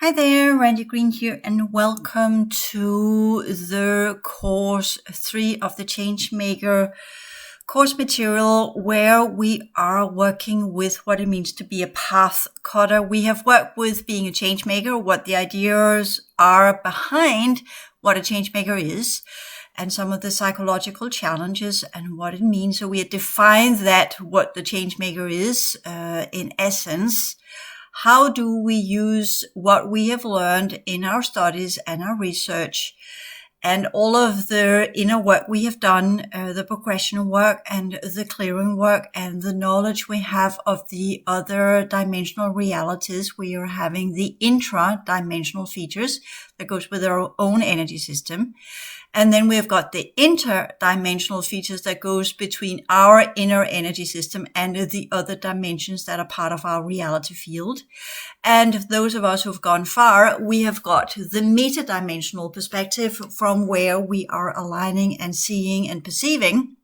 Hi there, Randy Green here, and welcome to the course 3 of the Changemaker course material, where we are working with what it means to be a path cutter. We have worked with being a changemaker, what the ideas are behind what a changemaker is, and some of the psychological challenges and what it means. So we have defined that, what the changemaker is, in essence. How do we use what we have learned in our studies and our research and all of the inner work we have done, the progression work and the clearing work and the knowledge we have of the other dimensional realities? We are having the intra-dimensional features that goes with our own energy system. And then we've got the interdimensional features that goes between our inner energy system and the other dimensions that are part of our reality field. And those of us who've gone far, we have got the metadimensional perspective from where we are aligning and seeing and perceiving,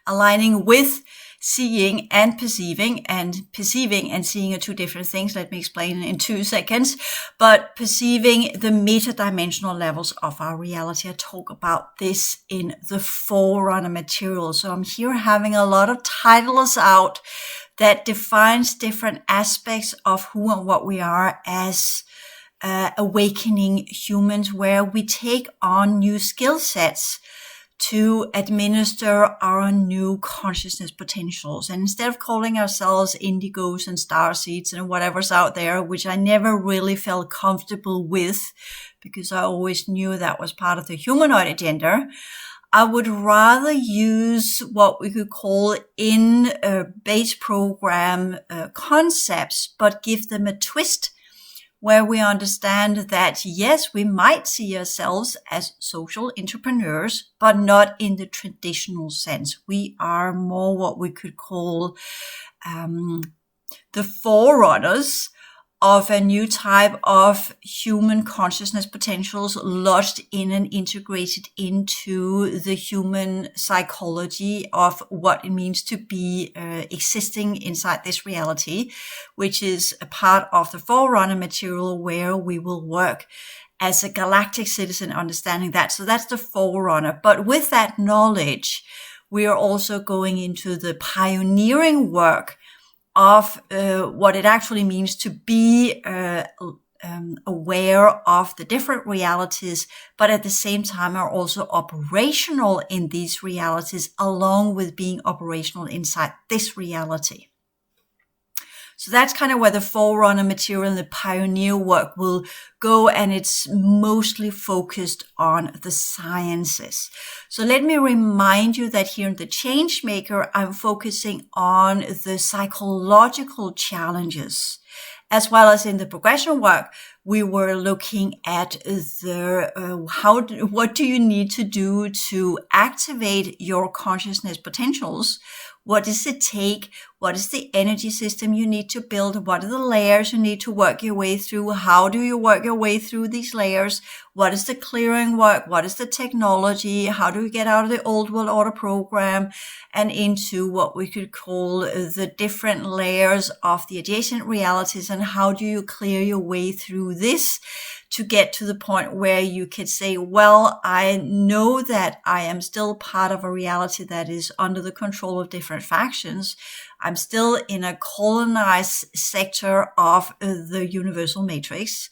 aligning with seeing and perceiving and seeing are two different things. Let me explain in 2 seconds. But perceiving the metadimensional levels of our reality. I talk about this in the Forerunner material. So I'm here having a lot of titles out that defines different aspects of who and what we are as awakening humans, where we take on new skill sets to administer our new consciousness potentials. And instead of calling ourselves indigos and starseeds and whatever's out there, which I never really felt comfortable with because I always knew that was part of the humanoid agenda, I would rather use what we could call in base program concepts, but give them a twist where we understand that, yes, we might see ourselves as social entrepreneurs, but not in the traditional sense. We are more what we could call the forerunners of a new type of human consciousness potentials lodged in and integrated into the human psychology of what it means to be existing inside this reality, which is a part of the Forerunner material where we will work as a galactic citizen, understanding that. So that's the Forerunner. But with that knowledge, we are also going into the pioneering work of what it actually means to be aware of the different realities, but at the same time are also operational in these realities, along with being operational inside this reality. So that's kind of where the Forerunner material and the pioneer work will go, and it's mostly focused on the sciences. So let me remind you that here in the Changemaker, I'm focusing on the psychological challenges. As well as in the progression work, we were looking at the what do you need to do to activate your consciousness potentials? What does it take? What is the energy system you need to build? What are the layers you need to work your way through? How do you work your way through these layers? What is the clearing work? What is the technology? How do we get out of the old world order program and into what we could call the different layers of the adjacent realities? And how do you clear your way through this to get to the point where you could say, well, I know that I am still part of a reality that is under the control of different factions. I'm still in a colonized sector of the universal matrix.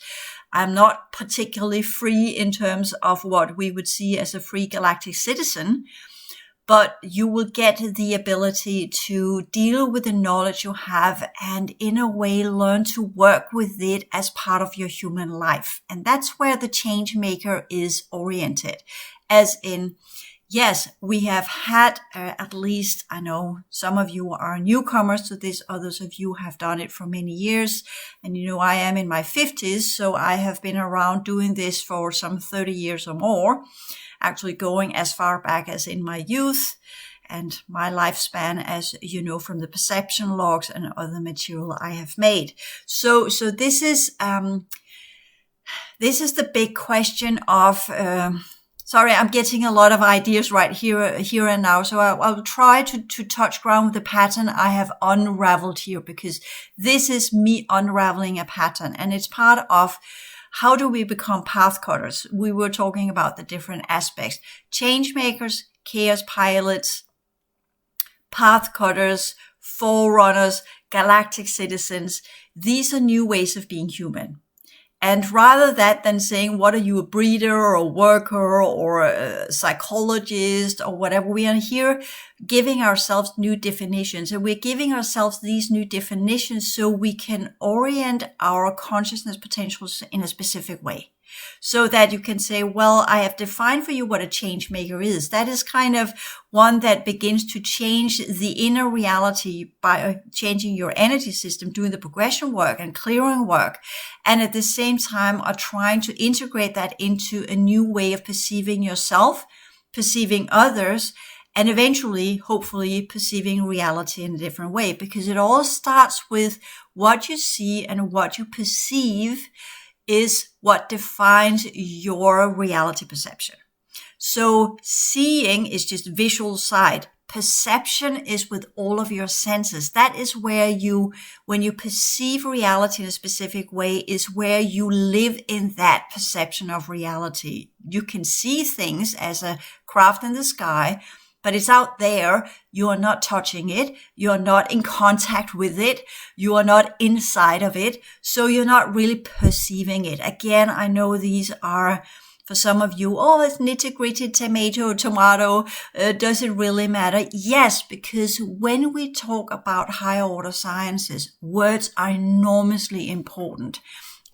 I'm not particularly free in terms of what we would see as a free galactic citizen, but you will get the ability to deal with the knowledge you have and in a way learn to work with it as part of your human life. And that's where the Changemaker is oriented. As in, yes, we have had at least, I know some of you are newcomers to this, others of you have done it for many years. And you know, I am in my 50s, so I have been around doing this for some 30 years or more. Actually going as far back as in my youth and my lifespan, as you know, from the perception logs and other material I have made. So this is the big question of Sorry, I'm getting a lot of ideas right here and now. So I'll try to touch ground with the pattern I have unraveled here, because this is me unraveling a pattern, and it's part of how do we become path cutters. We were talking about the different aspects: change makers, chaos pilots, path cutters, forerunners, galactic citizens. These are new ways of being human. And rather than saying, what are you, a breeder or a worker or a psychologist or whatever, we are here giving ourselves new definitions. And we're giving ourselves these new definitions so we can orient our consciousness potentials in a specific way. So that you can say, well, I have defined for you what a change maker is. That is kind of one that begins to change the inner reality by changing your energy system, doing the progression work and clearing work. And at the same time are trying to integrate that into a new way of perceiving yourself, perceiving others, and eventually, hopefully, perceiving reality in a different way. Because it all starts with what you see, and what you perceive is what defines your reality perception. So seeing is just visual side. Perception is with all of your senses. That is where when you perceive reality in a specific way, is where you live in that perception of reality. You can see things as a craft in the sky, but it's out there. You are not touching it. You are not in contact with it. You are not inside of it. So you're not really perceiving it. Again, I know these are, for some of you, oh, it's nitty-gritty tomato. Does it really matter? Yes, because when we talk about higher order sciences, words are enormously important.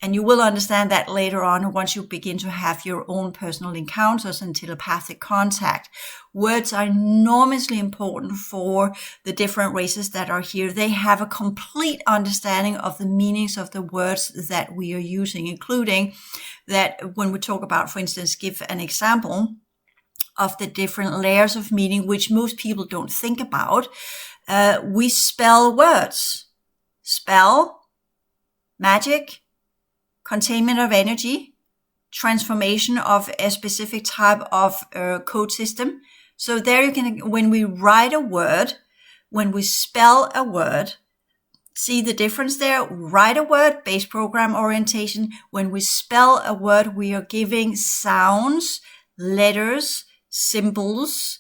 And you will understand that later on once you begin to have your own personal encounters and telepathic contact. Words are enormously important for the different races that are here. They have a complete understanding of the meanings of the words that we are using, including that when we talk about, for instance, give an example of the different layers of meaning, which most people don't think about. We spell words. Spell, magic, containment of energy, transformation of a specific type of code system. So there you can, when we write a word, when we spell a word, see the difference there? Write a word, base program orientation. When we spell a word, we are giving sounds, letters, symbols,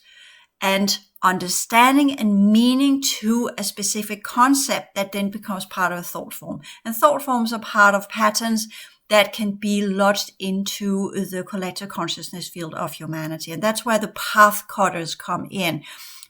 and understanding and meaning to a specific concept that then becomes part of a thought form. And thought forms are part of patterns that can be lodged into the collective consciousness field of humanity. And that's where the path cutters come in,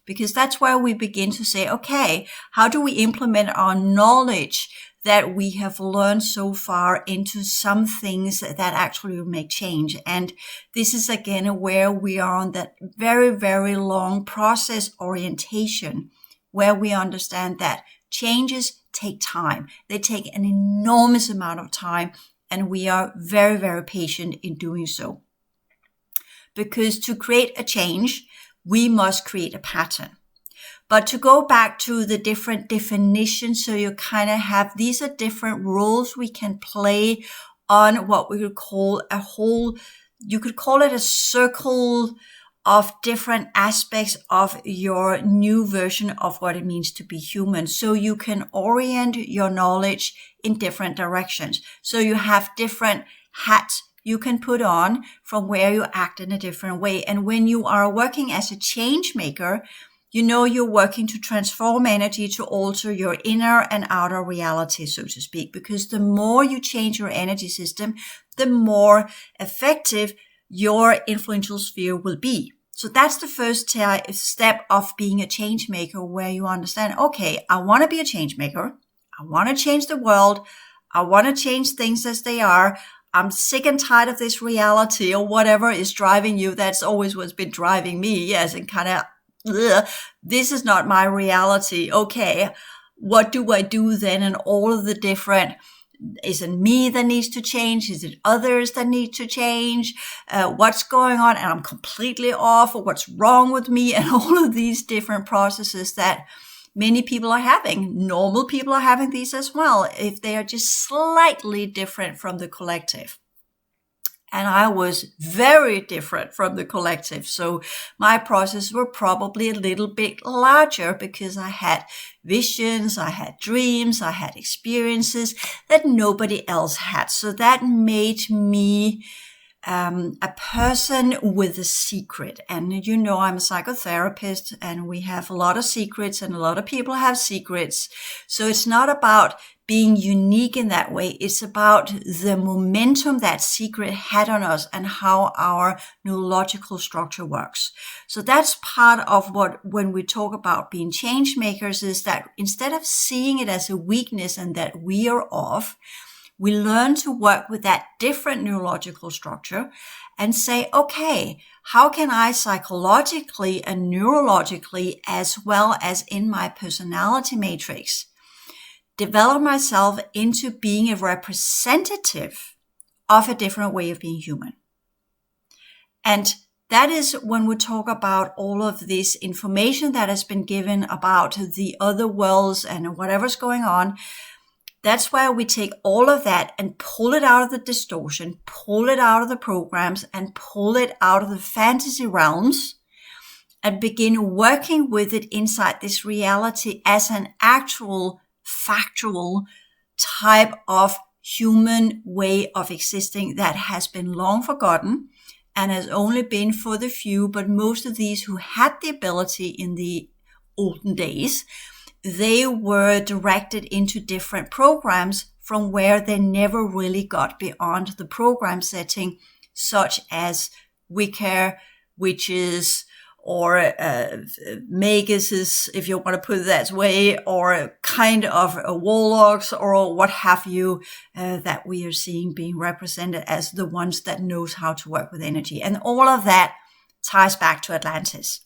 because that's where we begin to say, okay, how do we implement our knowledge that we have learned so far into some things that actually will make change? And this is again where we are on that very, very long process orientation, where we understand that changes take time. They take an enormous amount of time, and we are very, very patient in doing so. Because to create a change, we must create a pattern. But to go back to the different definitions, so you kind of have, these are different roles we can play on what we would call a whole, you could call it a circle of different aspects of your new version of what it means to be human. So you can orient your knowledge in different directions. So you have different hats you can put on from where you act in a different way. And when you are working as a change maker, you know you're working to transform energy to alter your inner and outer reality, so to speak, because the more you change your energy system, the more effective your influential sphere will be. So that's the first step of being a change maker, where you understand, okay, I want to be a change maker. I want to change the world. I want to change things as they are. I'm sick and tired of this reality, or whatever is driving you. That's always what's been driving me. Yes, and kind of, this is not my reality. Okay, what do I do then? And all of the different, is it me that needs to change? Is it others that need to change? What's going on? And I'm completely off, or what's wrong with me? And all of these different processes that many people are having. Normal people are having these as well, if they are just slightly different from the collective. And I was very different from the collective. So my processes were probably a little bit larger because I had visions, I had dreams, I had experiences that nobody else had. So that made me a person with a secret. And you know, I'm a psychotherapist and we have a lot of secrets and a lot of people have secrets. So it's not about being unique in that way. It's about the momentum that secret had on us and how our neurological structure works. So that's part of what, when we talk about being change makers, is that instead of seeing it as a weakness and that we are off, we learn to work with that different neurological structure and say, okay, how can I psychologically and neurologically, as well as in my personality matrix, develop myself into being a representative of a different way of being human? And that is when we talk about all of this information that has been given about the other worlds and whatever's going on. That's where we take all of that and pull it out of the distortion, pull it out of the programs, and pull it out of the fantasy realms and begin working with it inside this reality as an actual factual type of human way of existing that has been long forgotten and has only been for the few. But most of these who had the ability in the olden days, they were directed into different programs from where they never really got beyond the program setting, such as Wicca, witches, or maguses, if you want to put it that way, or kind of warlocks, or what have you, that we are seeing being represented as the ones that knows how to work with energy. And all of that ties back to Atlantis.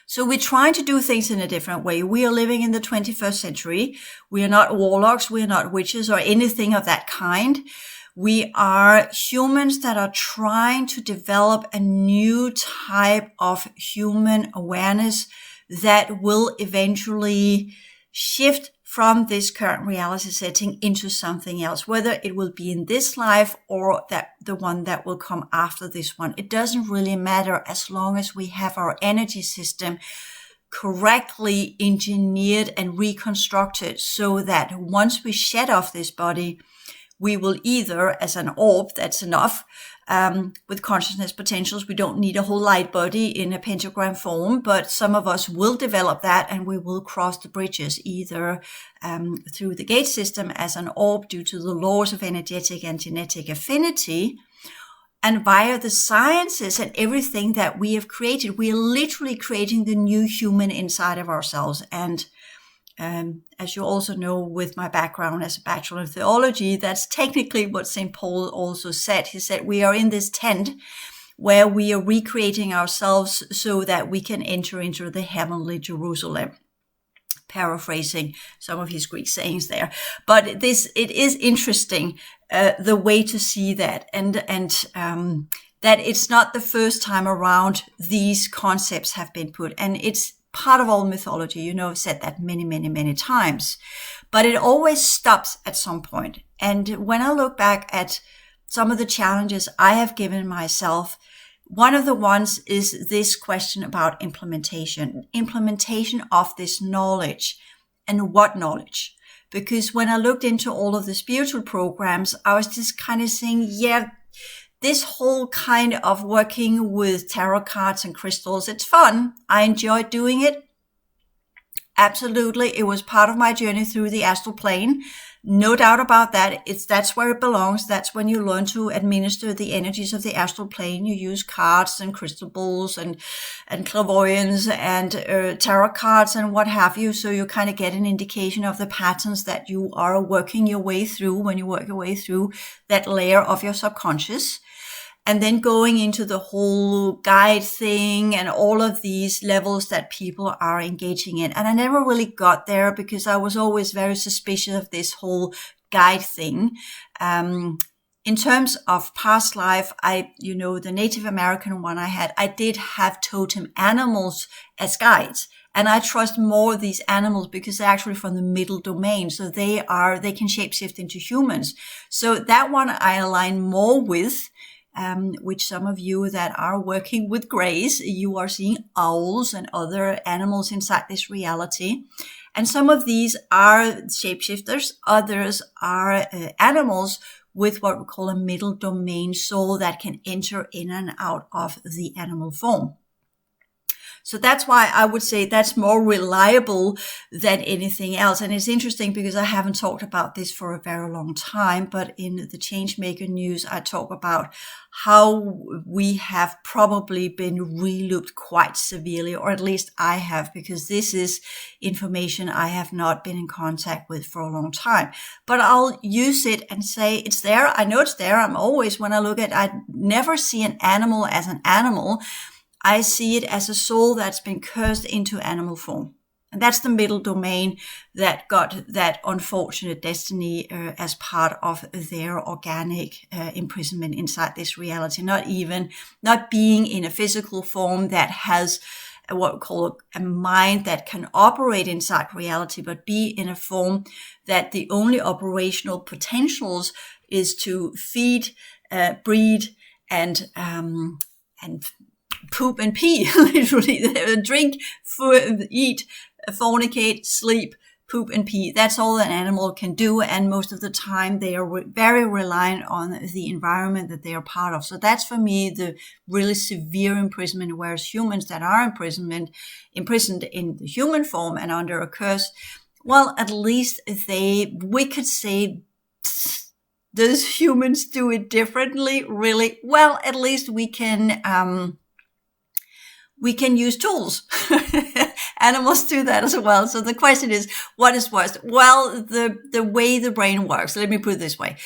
So we're trying to do things in a different way. We are living in the 21st century. We are not warlocks. We are not witches or anything of that kind. We are humans that are trying to develop a new type of human awareness that will eventually shift from this current reality setting into something else, whether it will be in this life or that the one that will come after this one. It doesn't really matter as long as we have our energy system correctly engineered and reconstructed so that once we shed off this body, we will either, as an orb, that's enough, with consciousness potentials. We don't need a whole light body in a pentagram form, but some of us will develop that and we will cross the bridges either through the gate system as an orb due to the laws of energetic and genetic affinity, and via the sciences and everything that we have created. We are literally creating the new human inside of ourselves. And as you also know, with my background as a Bachelor in Theology, that's technically what St. Paul also said. He said, we are in this tent where we are recreating ourselves so that we can enter into the heavenly Jerusalem. Paraphrasing some of his Greek sayings there. But it is interesting, the way to see that, and that it's not the first time around these concepts have been put. And it's part of all mythology. You know, I've said that many, many, many times, but it always stops at some point. And when I look back at some of the challenges I have given myself, one of the ones is this question about implementation of this knowledge. And what knowledge? Because when I looked into all of the spiritual programs, I was just kind of saying, yeah, this whole kind of working with tarot cards and crystals, it's fun. I enjoyed doing it. Absolutely. It was part of my journey through the astral plane. No doubt about that. That's where it belongs. That's when you learn to administer the energies of the astral plane. You use cards and crystal balls and clairvoyance and tarot cards and what have you. So you kind of get an indication of the patterns that you are working your way through when you work your way through that layer of your subconscious. And then going into the whole guide thing and all of these levels that people are engaging in. And I never really got there because I was always very suspicious of this whole guide thing. In terms of past life, the Native American one I did have totem animals as guides. And I trust more of these animals because they're actually from the middle domain. So they can shapeshift into humans. So that one I align more with, which some of you that are working with grays, you are seeing owls and other animals inside this reality. And some of these are shapeshifters. Others are animals with what we call a middle domain soul that can enter in and out of the animal form. So that's why I would say that's more reliable than anything else. And it's interesting because I haven't talked about this for a very long time, but in the Changemaker news, I talk about how we have probably been relooped quite severely, or at least I have, because this is information I have not been in contact with for a long time. But I'll use it and say it's there. I know it's there. I never see an animal as an animal. I see it as a soul that's been cursed into animal form. And that's the middle domain that got that unfortunate destiny as part of their organic imprisonment inside this reality. Not being in a physical form that has what we call a mind that can operate inside reality, but be in a form that the only operational potentials is to feed, breed, and poop and pee, literally. Drink, food, eat, fornicate, sleep, poop and pee. That's all an animal can do. And most of the time they are very reliant on the environment that they are part of. So that's for me the really severe imprisonment, whereas humans that are imprisoned in the human form and under a curse, well, at least we could say, does humans do it differently? Really? Well, at least we can use tools. Animals do that as well. So the question is, what is worse? Well, the way the brain works. Let me put it this way.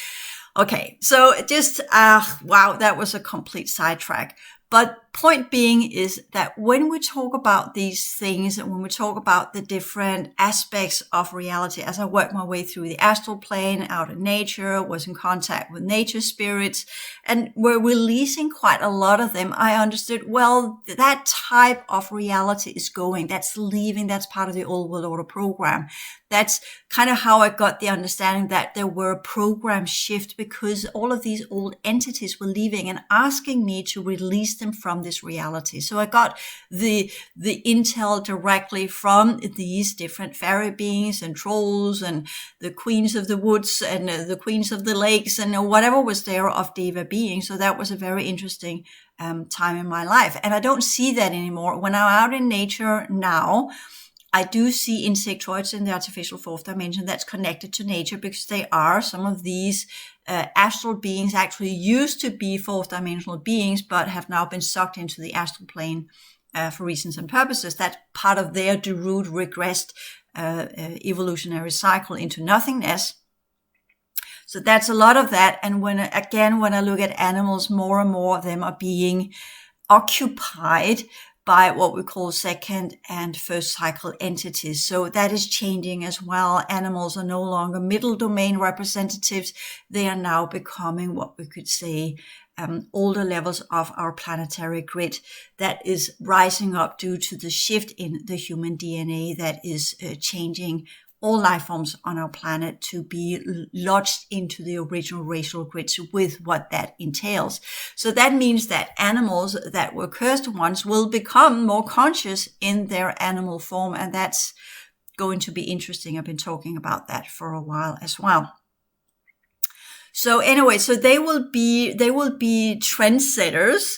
Okay. So just, wow, that was a complete sidetrack. But point being is that when we talk about these things and when we talk about the different aspects of reality, as I worked my way through the astral plane, out in nature, was in contact with nature spirits, and we're releasing quite a lot of them, I understood, well, that type of reality is going, that's leaving, that's part of the old world order program. That's kind of how I got the understanding that there were a program shift because all of these old entities were leaving and asking me to release them from this reality. So I got the intel directly from these different fairy beings and trolls and the queens of the woods and the queens of the lakes and whatever was there of Deva beings. So that was a very interesting time in my life. And I don't see that anymore. When I'm out in nature now, I do see insectoids in the artificial fourth dimension that's connected to nature because they are some of these astral beings actually used to be fourth dimensional beings, but have now been sucked into the astral plane for reasons and purposes. That's part of their derived regressed evolutionary cycle into nothingness. So that's a lot of that. And when I look at animals, more and more of them are being occupied by what we call second and first cycle entities. So that is changing as well. Animals are no longer middle domain representatives. They are now becoming what we could say older levels of our planetary grid that is rising up due to the shift in the human DNA that is changing all life forms on our planet to be lodged into the original racial grids with what that entails. So that means that animals that were cursed once will become more conscious in their animal form. And that's going to be interesting. I've been talking about that for a while as well. So anyway, so they will be trendsetters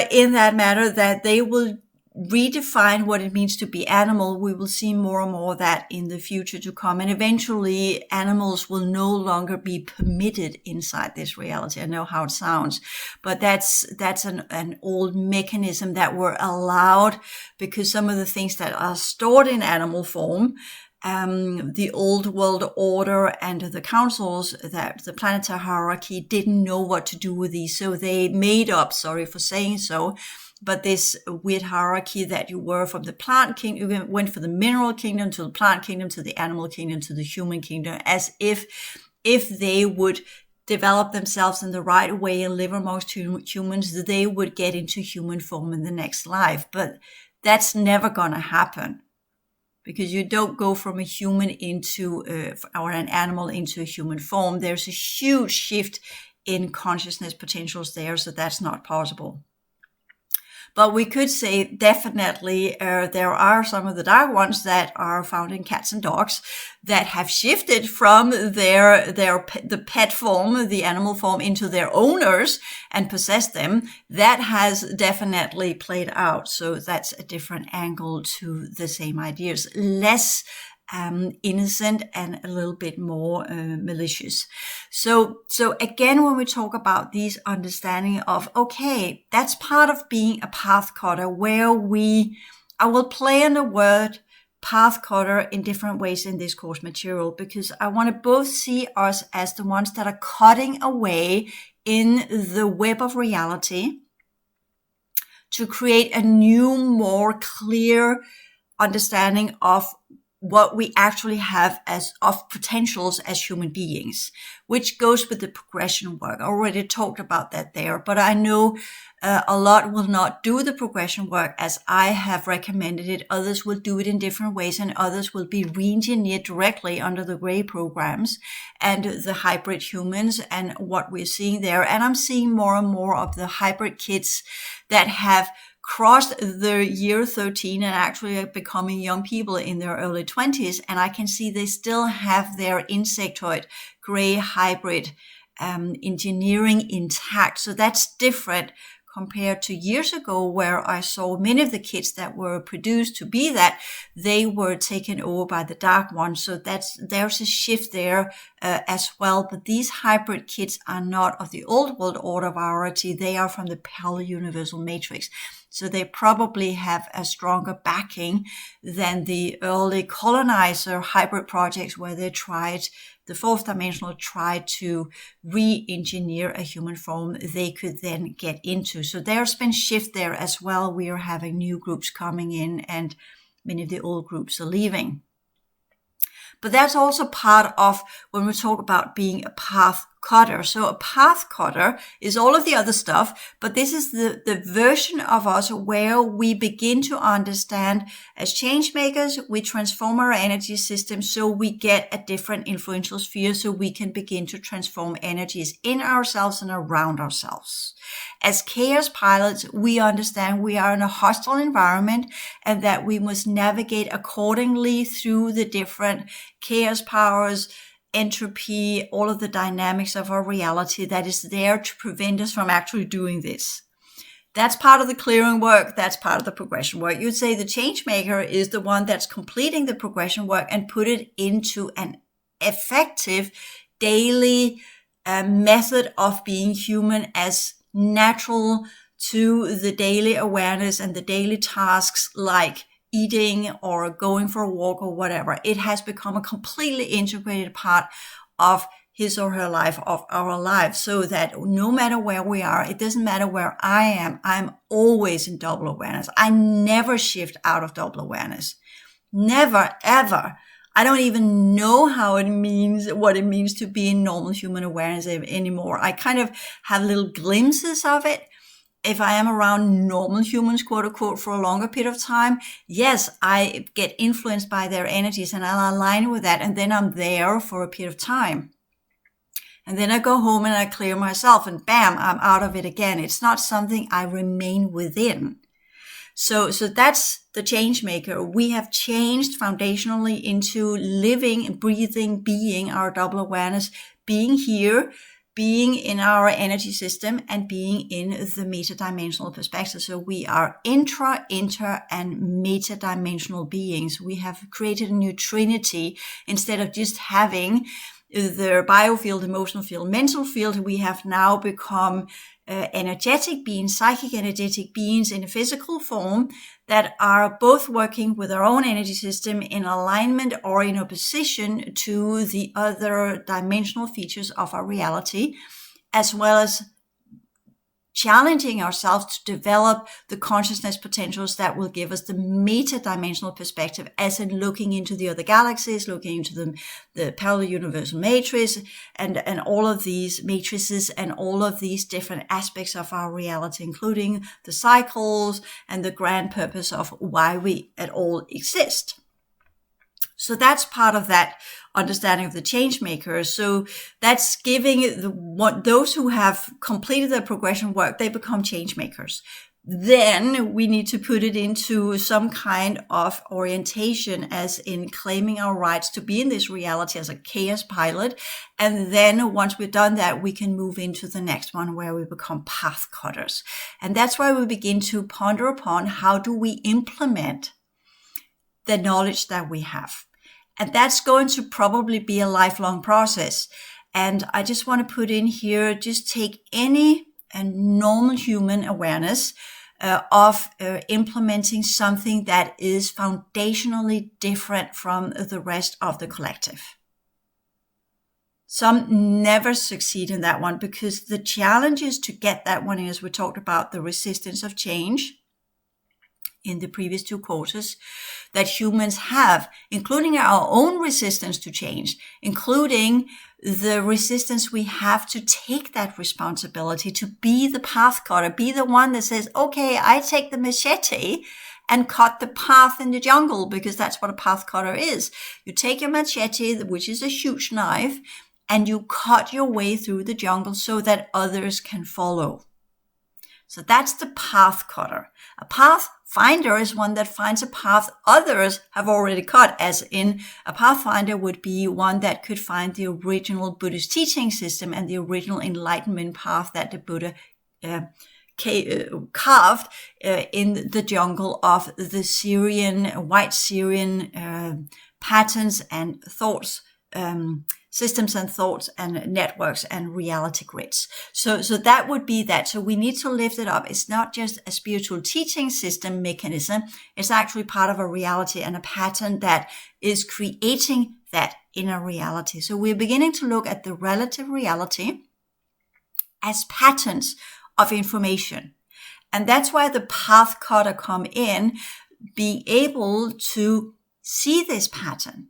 in that matter, that they will redefine what it means to be animal. We will see more and more of that in the future to come. And eventually animals will no longer be permitted inside this reality. I know how it sounds, but that's an old mechanism that were allowed because some of the things that are stored in animal form, the old world order and the councils, that the planetary hierarchy didn't know what to do with these. So they made up, sorry for saying so, but this weird hierarchy that you were from the plant kingdom, you went from the mineral kingdom to the plant kingdom to the animal kingdom to the human kingdom, as if they would develop themselves in the right way and live amongst humans, they would get into human form in the next life. But that's never going to happen. because you don't go from a human into or an animal into a human form. There's a huge shift in consciousness potentials there, so that's not possible. But we could say definitely there are some of the dark ones that are found in cats and dogs that have shifted from the pet form, the animal form, into their owners and possessed them. That has definitely played out. So that's a different angle to the same ideas. Less innocent and a little bit more malicious. So again, when we talk about these understanding of, okay, that's part of being a path cutter, where I will play on the word path cutter in different ways in this course material, because I want to both see us as the ones that are cutting away in the web of reality to create a new, more clear understanding of what we actually have of potentials as human beings, which goes with the progression work. I already talked about that there, but I know a lot will not do the progression work as I have recommended it. Others will do it in different ways, and others will be re-engineered directly under the gray programs and the hybrid humans and what we're seeing there. And I'm seeing more and more of the hybrid kids that have crossed the year 13 and actually are becoming young people in their early 20s. And I can see they still have their insectoid gray hybrid engineering intact. So that's different compared to years ago, where I saw many of the kids that were produced to be that, they were taken over by the dark one. So there's a shift there as well. But these hybrid kids are not of the old world order variety. They are from the HAL universal matrix. So they probably have a stronger backing than the early colonizer hybrid projects, where they the fourth dimensional tried to re-engineer a human form they could then get into. So there's been shift there as well. We are having new groups coming in, and many of the old groups are leaving. But that's also part of when we talk about being a path cutter. So a path cutter is all of the other stuff, but this is the version of us where we begin to understand as change makers, we transform our energy system so we get a different influential sphere, so we can begin to transform energies in ourselves and around ourselves. As chaos pilots, we understand we are in a hostile environment and that we must navigate accordingly through the different chaos powers, entropy, all of the dynamics of our reality that is there to prevent us from actually doing this. That's part of the clearing work. That's part of the progression work. You'd say the change maker is the one that's completing the progression work and put it into an effective daily method of being human as natural to the daily awareness and the daily tasks like eating or going for a walk or whatever. It has become a completely integrated part of his or her life, of our lives, so that no matter where we are, it doesn't matter where I am, I'm always in double awareness. I never shift out of double awareness. Never, ever. I don't even know what it means to be in normal human awareness anymore. I kind of have little glimpses of it. If I am around normal humans, quote unquote, for a longer period of time, yes, I get influenced by their energies and I'll align with that. And then I'm there for a period of time. And then I go home and I clear myself and bam, I'm out of it again. It's not something I remain within. So that's the change maker. We have changed foundationally into living, breathing, being our double awareness, being here, being in our energy system, and being in the metadimensional perspective. So we are inter, and metadimensional beings. We have created a new trinity. Instead of just having the biofield, emotional field, mental field, we have now become energetic beings, psychic energetic beings in a physical form that are both working with our own energy system in alignment or in opposition to the other dimensional features of our reality, as well as challenging ourselves to develop the consciousness potentials that will give us the meta-dimensional perspective, as in looking into the other galaxies, looking into the parallel universal matrix, and all of these matrices and all of these different aspects of our reality, including the cycles and the grand purpose of why we at all exist. So that's part of that understanding of the changemaker. So that's giving those who have completed their progression work, they become changemakers. Then we need to put it into some kind of orientation, as in claiming our rights to be in this reality as a chaos pilot. And then once we've done that, we can move into the next one where we become path cutters. And that's why we begin to ponder upon how do we implement the knowledge that we have. And that's going to probably be a lifelong process. And I just want to put in here, just take any normal human awareness of implementing something that is foundationally different from the rest of the collective. Some never succeed in that one because the challenge is to get that one, as we talked about the resistance of change in the previous 2 courses, that humans have, including our own resistance to change, including the resistance we have to take that responsibility, to be the path cutter, be the one that says, okay, I take the machete and cut the path in the jungle, because that's what a path cutter is. You take your machete, which is a huge knife, and you cut your way through the jungle so that others can follow. So that's the path cutter. A path finder is one that finds a path others have already cut, as in a pathfinder would be one that could find the original Buddhist teaching system and the original enlightenment path that the Buddha carved in the jungle of the white Syrian patterns and thoughts, systems and thoughts and networks and reality grids. So that would be that. So we need to lift it up. It's not just a spiritual teaching system mechanism. It's actually part of a reality and a pattern that is creating that inner reality. So we're beginning to look at the relative reality as patterns of information. And that's why the path cutter come in, be able to see this pattern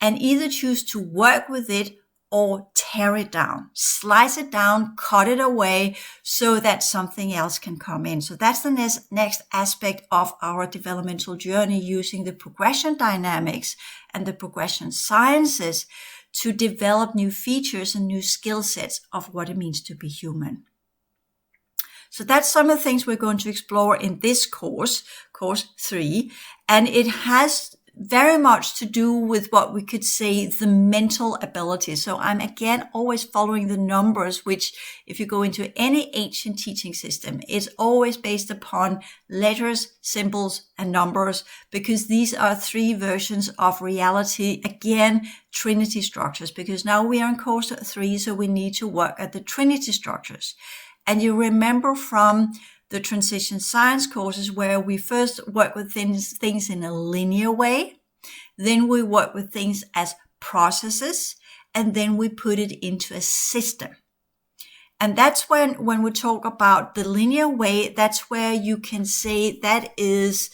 and either choose to work with it or tear it down, slice it down, cut it away so that something else can come in. So that's the next aspect of our developmental journey, using the progression dynamics and the progression sciences to develop new features and new skill sets of what it means to be human. So that's some of the things we're going to explore in this course 3, and it has very much to do with what we could say the mental abilities. So I'm again always following the numbers, which if you go into any ancient teaching system, it's always based upon letters, symbols, and numbers, because these are 3 versions of reality. Again, Trinity structures, because now we are in course 3, so we need to work at the Trinity structures. And you remember from the transition science courses where we first work with things in a linear way, then we work with things as processes, and then we put it into a system. And that's when we talk about the linear way, that's where you can say that is,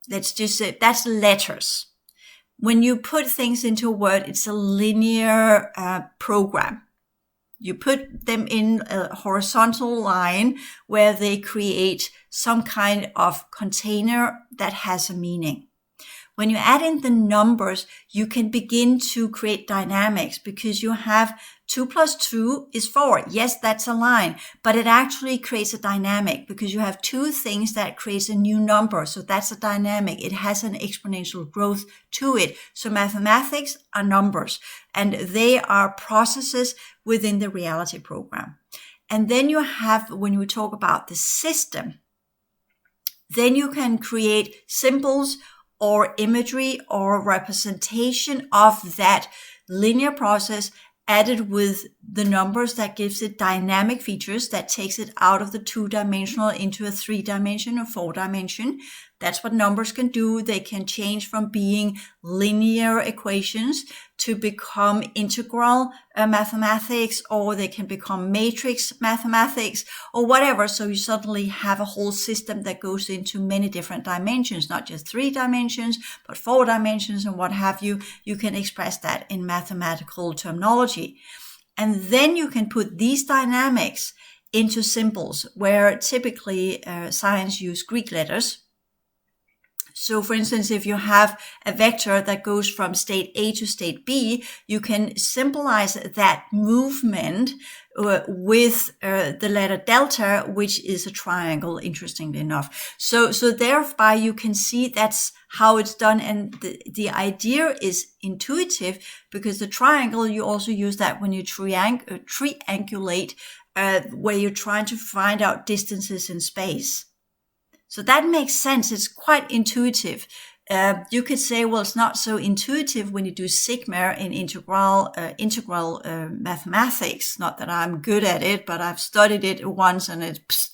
let's just say that's letters. When you put things into a word, it's a linear program. You put them in a horizontal line where they create some kind of container that has a meaning. When you add in the numbers, you can begin to create dynamics, because you have 2 plus 2 is 4. Yes, that's a line, but it actually creates a dynamic because you have 2 things that creates a new number. So that's a dynamic. It has an exponential growth to it. So mathematics are numbers, and they are processes within the reality program. And then you have, when you talk about the system, then you can create symbols or imagery or representation of that linear process added with the numbers that gives it dynamic features, that takes it out of the 2-dimensional into a 3-dimension or 4-dimension. That's what numbers can do. They can change from being linear equations to become integral mathematics, or they can become matrix mathematics or whatever. So you suddenly have a whole system that goes into many different dimensions, not just 3 dimensions, but 4 dimensions and what have you. You can express that in mathematical terminology. And then you can put these dynamics into symbols, where typically science use Greek letters. So for instance, if you have a vector that goes from state A to state B, you can symbolize that movement with the letter delta, which is a triangle, interestingly enough. So thereby you can see that's how it's done. And the idea is intuitive, because the triangle, you also use that when you triangulate, where you're trying to find out distances in space. So that makes sense. It's quite intuitive. You could say, well, it's not so intuitive when you do sigma in integral mathematics. Not that I'm good at it, but I've studied it once, and it's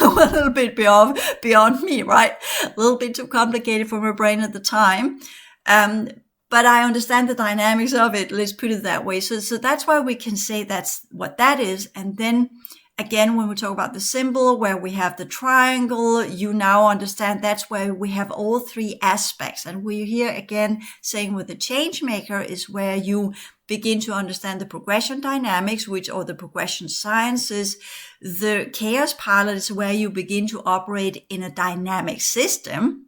a little bit beyond me, right? A little bit too complicated for my brain at the time. But I understand the dynamics of it. Let's put it that way. So that's why we can say that's what that is. And then again, when we talk about the symbol where we have the triangle, you now understand that's where we have all three aspects. And we're here again saying with the changemaker is where you begin to understand the progression dynamics, or the progression sciences. The chaos pilot is where you begin to operate in a dynamic system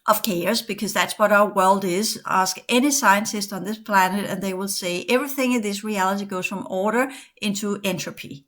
of chaos, because that's what our world is. Ask any scientist on this planet and they will say everything in this reality goes from order into entropy.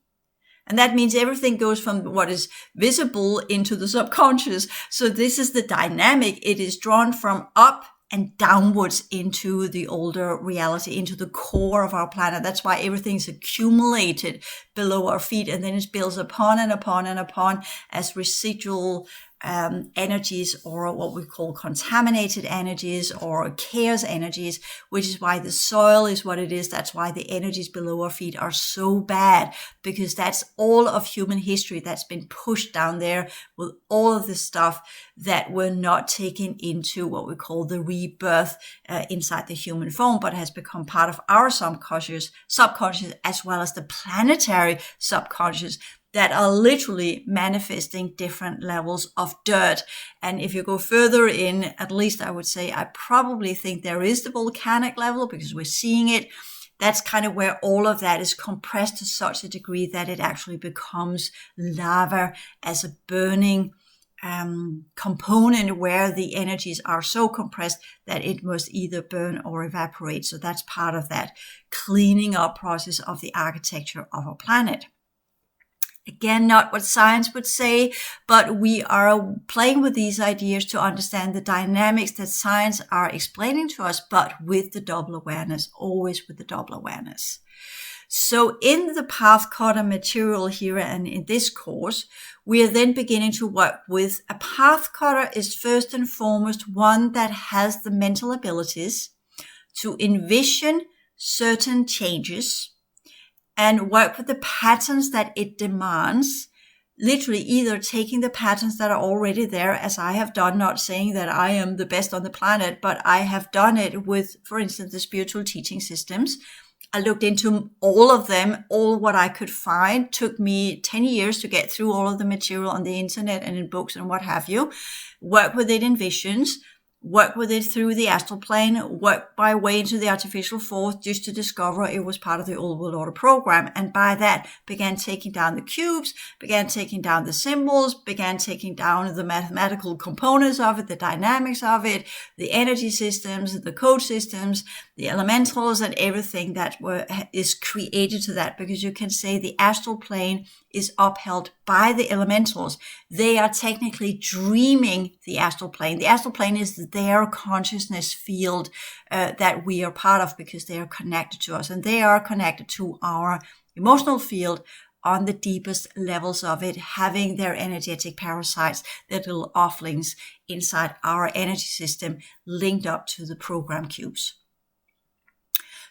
And that means everything goes from what is visible into the subconscious. So this is the dynamic. It is drawn from up and downwards into the older reality, into the core of our planet. That's why everything's accumulated below our feet, and then it builds upon and upon and upon as residual energies, or what we call contaminated energies or chaos energies, which is why the soil is what it is. That's why the energies below our feet are so bad, because that's all of human history that's been pushed down there with all of the stuff that were not taken into what we call the rebirth inside the human form, but has become part of our subconscious as well as the planetary subconscious, that are literally manifesting different levels of dirt. And if you go further in, at least I would say, I probably think there is the volcanic level, because we're seeing it. That's kind of where all of that is compressed to such a degree that it actually becomes lava as a burning component, where the energies are so compressed that it must either burn or evaporate. So that's part of that cleaning up process of the architecture of our planet. Again, not what science would say, but we are playing with these ideas to understand the dynamics that science are explaining to us, but with the double awareness, always with the double awareness. So in the Path Cutter material here and in this course, we are then beginning to work with a Path Cutter is first and foremost one that has the mental abilities to envision certain changes and work with the patterns that it demands, literally either taking the patterns that are already there, as I have done, not saying that I am the best on the planet, but I have done it with, for instance, the spiritual teaching systems. I looked into all of them, all what I could find. Took me 10 years to get through all of the material on the internet and in books and what have you. Work with it in visions. Work with it through the astral plane, work my way into the artificial fourth, just to discover it was part of the old world order program. And by that, began taking down the cubes, began taking down the symbols, began taking down the mathematical components of it, the dynamics of it, the energy systems, the code systems, the elementals, and everything that is created to that. Because you can say the astral plane is upheld by the elementals. They are technically dreaming the astral plane. The astral plane is their consciousness field that we are part of, because they are connected to us, and they are connected to our emotional field on the deepest levels of it, having their energetic parasites, their little offlings inside our energy system linked up to the program cubes.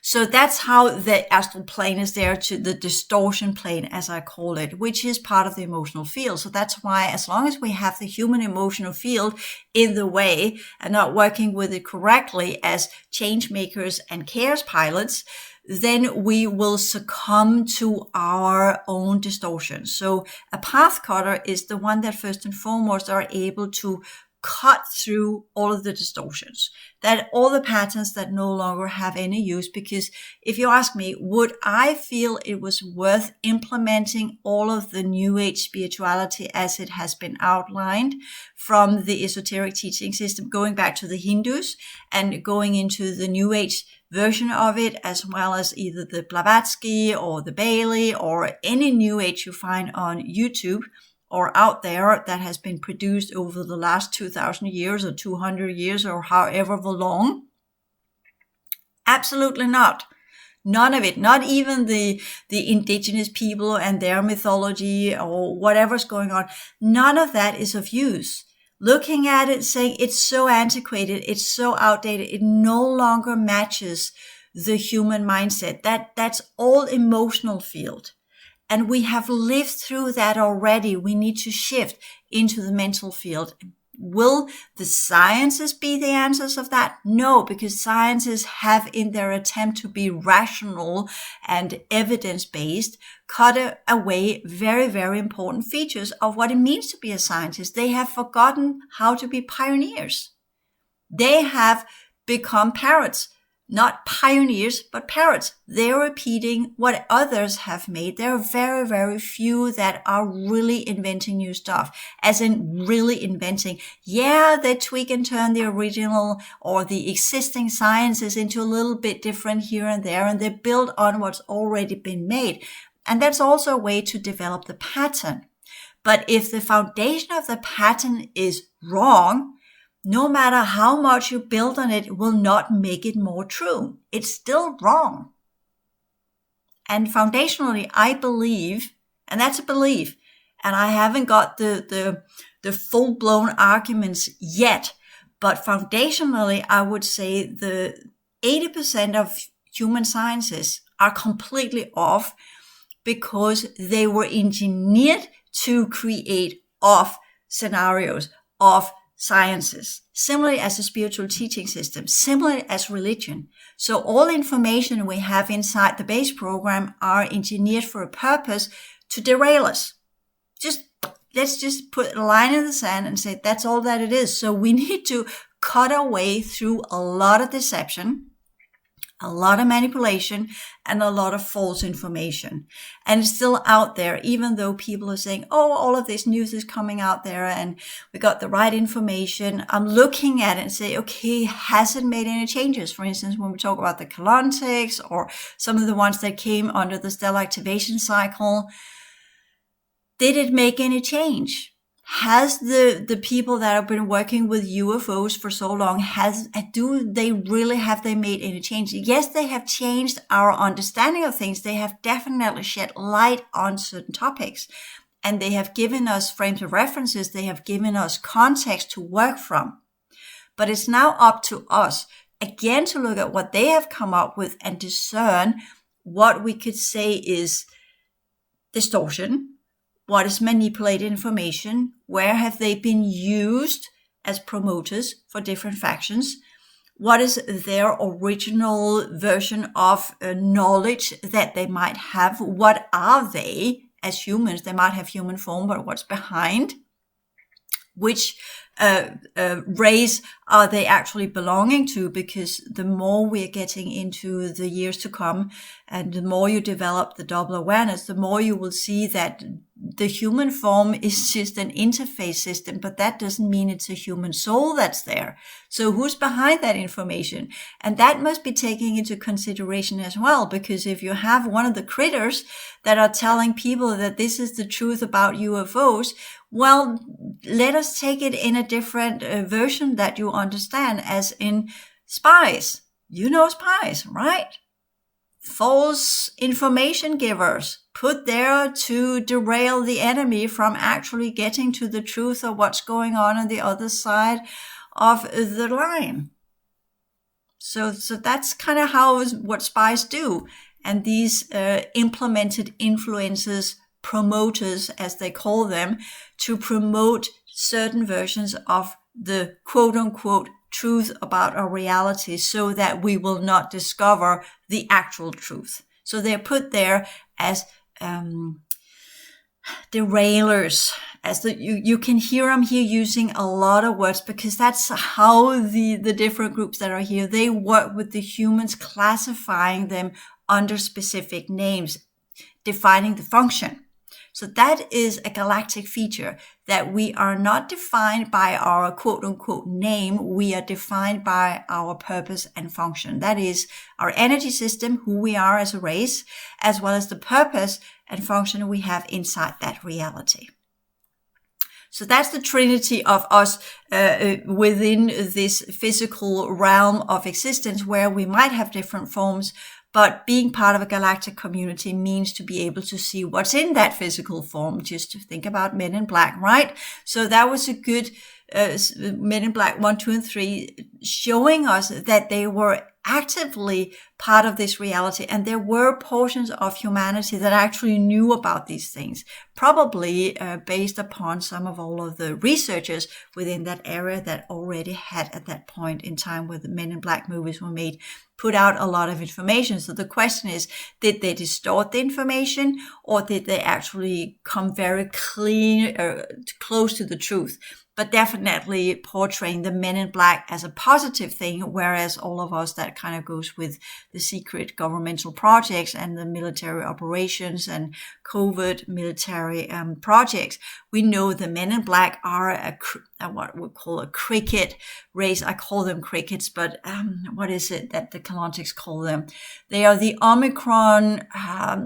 So that's how the astral plane is there, to the distortion plane, as I call it, which is part of the emotional field. So that's why, as long as we have the human emotional field in the way and not working with it correctly as change makers and chaos pilots, then we will succumb to our own distortion. So a path cutter is the one that first and foremost are able to cut through all of the distortions, that all the patterns that no longer have any use. Because if you ask me, would I feel it was worth implementing all of the New Age spirituality as it has been outlined from the esoteric teaching system, going back to the Hindus and going into the New Age version of it, as well as either the Blavatsky or the Bailey or any New Age you find on YouTube or out there that has been produced over the last 2,000 years or 200 years or however long? Absolutely not. None of it, not even the indigenous people and their mythology or whatever's going on. None of that is of use. Looking at it, saying it's so antiquated, it's so outdated, it no longer matches the human mindset. That's all emotional field. And we have lived through that already. We need to shift into the mental field. Will the sciences be the answers of that? No, because sciences have, in their attempt to be rational and evidence-based, cut away very, very important features of what it means to be a scientist. They have forgotten how to be pioneers. They have become parrots. Not pioneers, but parrots. They're repeating what others have made. There are very, very few that are really inventing new stuff, as in really inventing. Yeah, they tweak and turn the original or the existing sciences into a little bit different here and there, and they build on what's already been made. And that's also a way to develop the pattern. But if the foundation of the pattern is wrong, no matter how much you build on it, will not make it more true. It's still wrong. And foundationally, I believe, and that's a belief, and I haven't got the full-blown arguments yet, but foundationally, I would say the 80% of human sciences are completely off because they were engineered to create off scenarios, off sciences, similarly as a spiritual teaching system, similarly as religion. So all information we have inside the base program are engineered for a purpose to derail us. Let's just put a line in the sand and say that's all that it is. So we need to cut our way through a lot of deception, a lot of manipulation, and a lot of false information. And it's still out there, even though people are saying, oh, all of this news is coming out there and we got the right information. I'm looking at it and say, okay, has it made any changes? For instance, when we talk about the Kalontics or some of the ones that came under the stellar activation cycle, did it make any change? Has the people that have been working with UFOs for so long, have they made any change? Yes, they have changed our understanding of things. They have definitely shed light on certain topics, and they have given us frames of references. They have given us context to work from. But it's now up to us, again, to look at what they have come up with and discern what we could say is distortion. What is manipulated information? Where have they been used as promoters for different factions? What is their original version of knowledge that they might have? What are they as humans? They might have human form, but what's behind? Which race are they actually belonging to? Because the more we're getting into the years to come and the more you develop the double awareness, the more you will see that the human form is just an interface system, but that doesn't mean it's a human soul that's there. So who's behind that information? And that must be taken into consideration as well, because if you have one of the critters that are telling people that this is the truth about UFOs, well, let us take it in a different version that you understand, as in spies. You know spies, right? False information givers put there to derail the enemy from actually getting to the truth of what's going on the other side of the line. So that's kind of what spies do. And these implemented influencers, promoters, as they call them, to promote certain versions of the quote-unquote truth about our reality so that we will not discover the actual truth. So they're put there as derailers, You can hear I'm here using a lot of words because that's how the different groups that are here, they work with the humans, classifying them under specific names, defining the function. So that is a galactic feature, that we are not defined by our quote unquote name. We are defined by our purpose and function. That is our energy system, who we are as a race, as well as the purpose and function we have inside that reality. So that's the trinity of us within this physical realm of existence, where we might have different forms, but being part of a galactic community means to be able to see what's in that physical form. Just to think about Men in Black, right? So that was a good Men in Black 1, 2, and 3, showing us that they were actively part of this reality, and there were portions of humanity that actually knew about these things, probably based upon some of all of the researchers within that area that already had, at that point in time where the Men in Black movies were made, put out a lot of information. So the question is, did they distort the information, or did they actually come very clean, close to the truth? But definitely portraying the Men in Black as a positive thing, whereas all of us, that kind of goes with the secret governmental projects and the military operations and covert military projects. We know the Men in Black are what we call a cricket race. I call them crickets, but what is it that the Kalontics call them? They are the Omicron,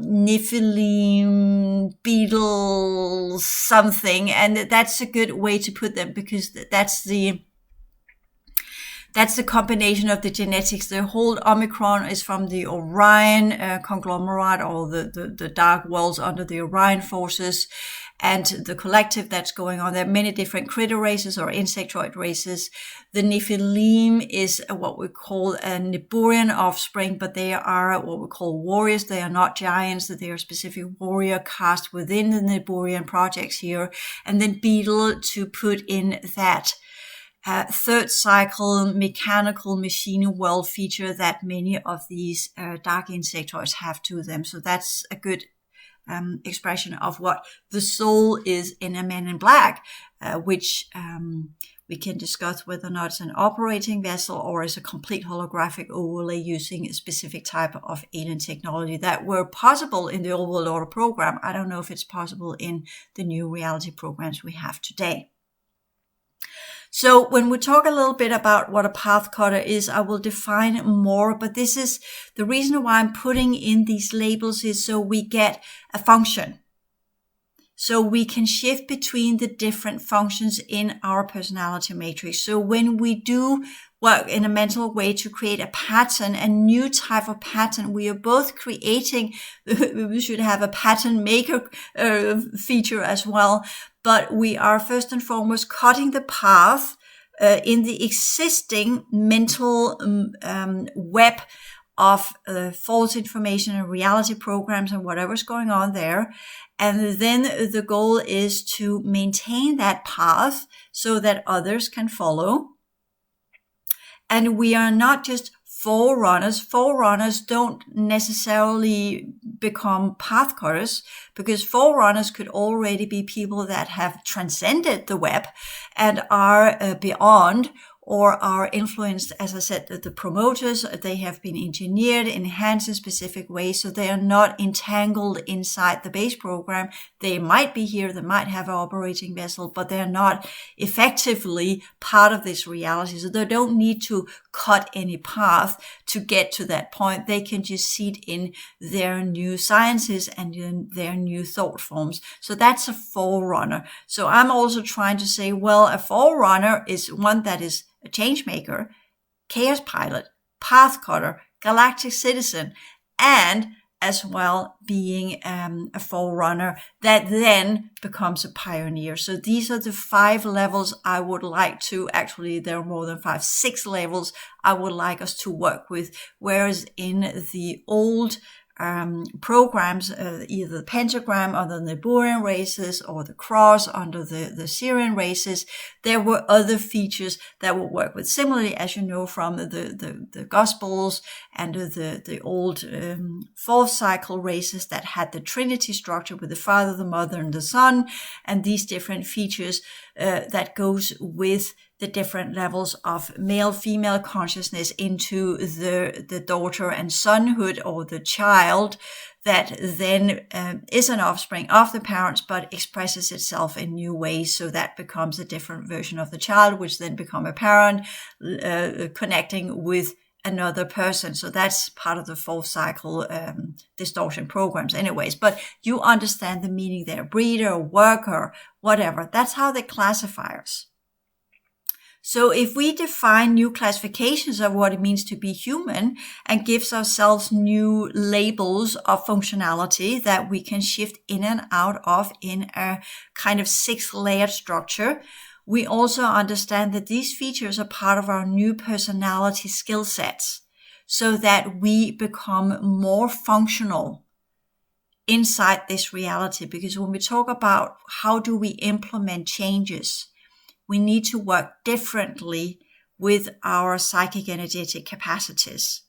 Nephilim, Beetle, something, and that's a good way to put them, because that's the combination of the genetics. The whole Omicron is from the Orion conglomerate, or the dark worlds under the Orion forces, and the collective that's going on. There are many different critter races or insectoid races. The Nephilim is what we call a Niburian offspring, but they are what we call warriors. They are not giants, that they are specific warrior caste within the Niburian projects here. And then Beetle, to put in that third cycle mechanical machine world feature that many of these dark insectoids have to them. So that's a good expression of what the soul is in a Man in Black, which we can discuss whether or not it's an operating vessel or is a complete holographic overlay using a specific type of alien technology that were possible in the Old World Order program. I don't know if it's possible in the new reality programs we have today. So when we talk a little bit about what a path cutter is, I will define more, but this is the reason why I'm putting in these labels, is so we get a function. So we can shift between the different functions in our personality matrix. So when we do work in a mental way to create a pattern, a new type of pattern, we are both creating, we should have a pattern maker feature as well, but we are first and foremost cutting the path in the existing mental web of false information and reality programs and whatever's going on there. And then the goal is to maintain that path so that others can follow. And we are not just forerunners. Forerunners don't necessarily become path cutters, because forerunners could already be people that have transcended the web and are beyond, or are influenced, as I said, the promoters. They have been engineered, enhanced in specific ways, so they are not entangled inside the base program. They might be here, they might have an operating vessel, but they're not effectively part of this reality. So they don't need to cut any path to get to that point. They can just seed in their new sciences and in their new thought forms. So that's a forerunner. So I'm also trying to say, well, a forerunner is one that is a changemaker, chaos pilot, path cutter, galactic citizen, and as well being a forerunner that then becomes a pioneer. So these are the 5 levels I would like to, actually there are more than 5, 6 levels I would like us to work with. Whereas in the old programs, either the pentagram under the Neburian races or the cross under the Syrian races. There were other features that would work with. Similarly, as you know from the Gospels and the old fourth cycle races that had the Trinity structure with the Father, the Mother, and the Son, and these different features that goes with the different levels of male-female consciousness into the daughter and sonhood, or the child that then is an offspring of the parents but expresses itself in new ways. So that becomes a different version of the child, which then become a parent connecting with another person. So that's part of the fourth cycle distortion programs anyways. But you understand the meaning there. Breeder, worker, whatever. That's how they classify us. So if we define new classifications of what it means to be human and gives ourselves new labels of functionality that we can shift in and out of in a kind of 6-layered structure, we also understand that these features are part of our new personality skill sets so that we become more functional inside this reality. Because when we talk about how do we implement changes, we need to work differently with our psychic energetic capacities.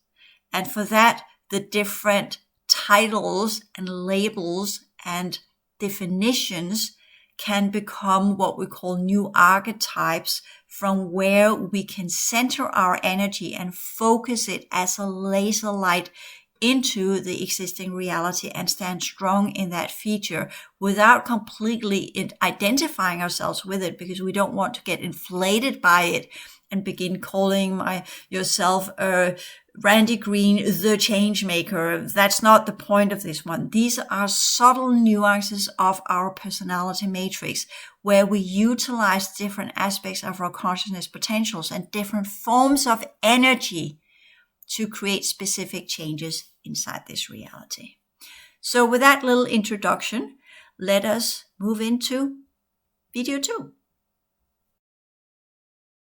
And for that, the different titles and labels and definitions can become what we call new archetypes, from where we can center our energy and focus it as a laser light into the existing reality and stand strong in that feature without completely identifying ourselves with it, because we don't want to get inflated by it and begin calling yourself Randy Green, the changemaker. That's not the point of this one. These are subtle nuances of our personality matrix where we utilize different aspects of our consciousness potentials and different forms of energy to create specific changes inside this reality. So with that little introduction, let us move into video 2.